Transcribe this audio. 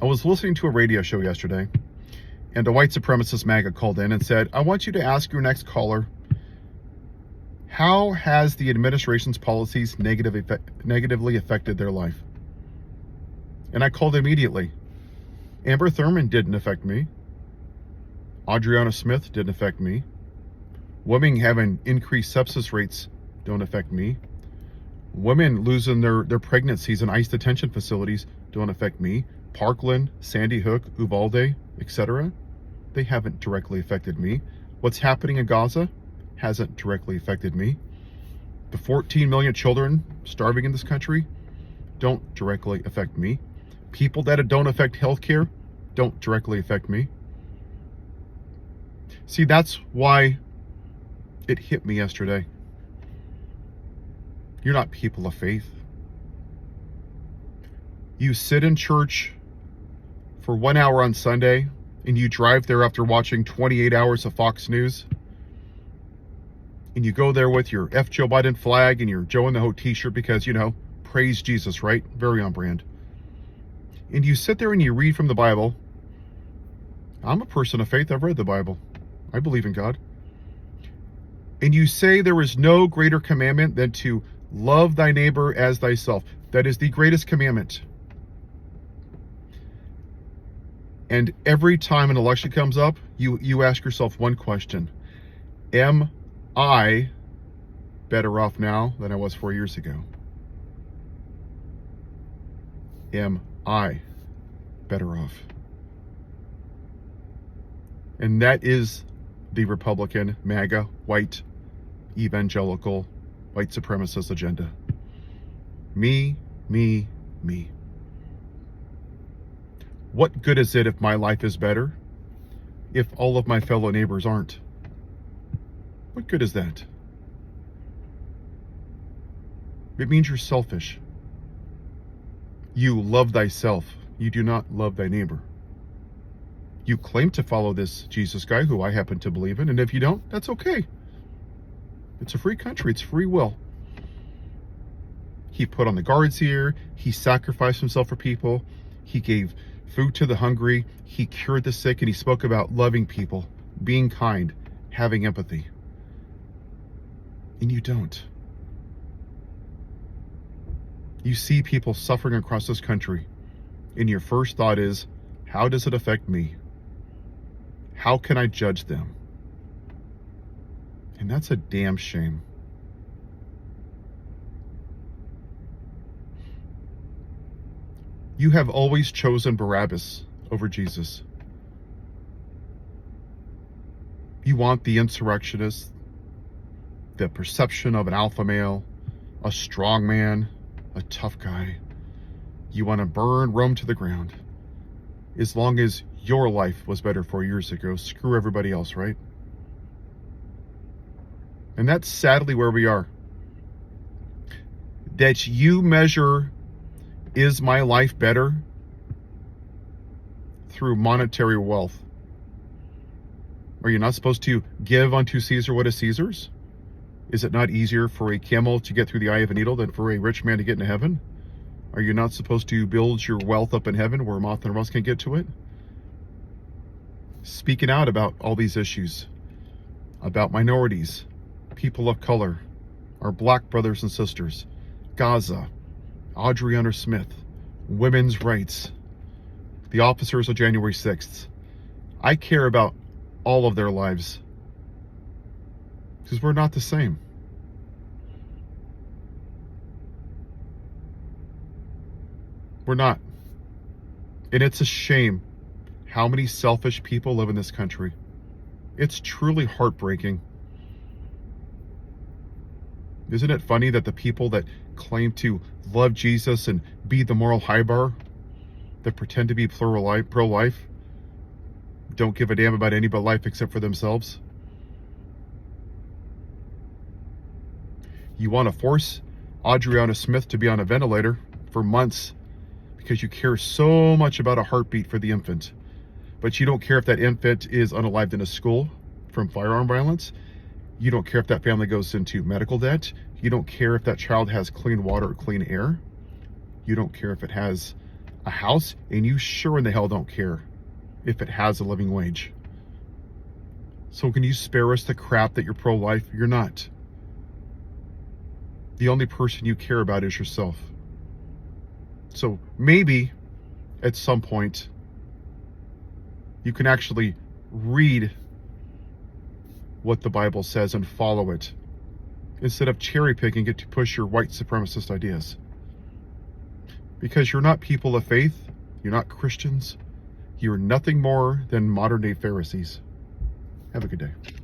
I was listening to a radio show yesterday, and a white supremacist MAGA called in and said, I want you to ask your next caller, how has the administration's policies negatively affected their life? And I called immediately. Amber Thurman didn't affect me. Adriana Smith didn't affect me. Women having increased sepsis rates don't affect me. Women losing their pregnancies in ICE detention facilities don't affect me. Parkland, Sandy Hook, Uvalde, etc. They haven't directly affected me. What's happening in Gaza hasn't directly affected me. The 14 million children starving in this country don't directly affect me. People that don't affect healthcare don't directly affect me. See, that's why it hit me yesterday. You're not people of faith. You sit in church for 1 hour on Sunday and you drive there after watching 28 hours of Fox News. And you go there with your F. Joe Biden flag and your Joe in the Ho t-shirt because, praise Jesus, right? Very on brand. And you sit there and you read from the Bible. I'm a person of faith. I've read the Bible. I believe in God. And you say there is no greater commandment than to love thy neighbor as thyself. That is the greatest commandment. And every time an election comes up, you ask yourself one question. Am I better off now than I was 4 years ago? Am I better off? And that is the Republican, MAGA, white, evangelical, white supremacist agenda. Me, me, me. What good is it if my life is better if all of my fellow neighbors aren't? What good is that? It means you're selfish. You love thyself. You do not love thy neighbor. You claim to follow this Jesus guy who I happen to believe in, and if you don't, that's okay. It's a free country. It's free will. He put on the guards here. He sacrificed himself for people. He gave food to the hungry. He cured the sick, and he spoke about loving people, being kind, having empathy. And you don't. You see people suffering across this country, and your first thought is, how does it affect me? How can I judge them? And that's a damn shame. You have always chosen Barabbas over Jesus. You want the insurrectionist, the perception of an alpha male, a strong man, a tough guy. You want to burn Rome to the ground. As long as your life was better 4 years ago, screw everybody else, right? And that's sadly where we are. That you measure, is my life better? Through monetary wealth. Are you not supposed to give unto Caesar what is Caesar's? Is it not easier for a camel to get through the eye of a needle than for a rich man to get into heaven? Are you not supposed to build your wealth up in heaven where moth and rust can get to it? Speaking out about all these issues, about minorities, people of color, our black brothers and sisters, Gaza, Adriana Smith, women's rights, the officers of January 6th. I care about all of their lives because we're not the same. We're not. And it's a shame how many selfish people live in this country. It's truly heartbreaking. Isn't it funny that the people that claim to love Jesus and be the moral high bar, that pretend to be pro-life, don't give a damn about any but life except for themselves? You want to force Adriana Smith to be on a ventilator for months because you care so much about a heartbeat for the infant. But you don't care if that infant is unalived in a school from firearm violence. You don't care if that family goes into medical debt. You don't care if that child has clean water or clean air. You don't care if it has a house, and you sure in the hell don't care if it has a living wage. So can you spare us the crap that you're pro-life? You're not. The only person you care about is yourself. So maybe at some point you can actually read what the Bible says and follow it, instead of cherry picking it to push your white supremacist ideas. Because you're not people of faith, you're not Christians, you're nothing more than modern day Pharisees. Have a good day.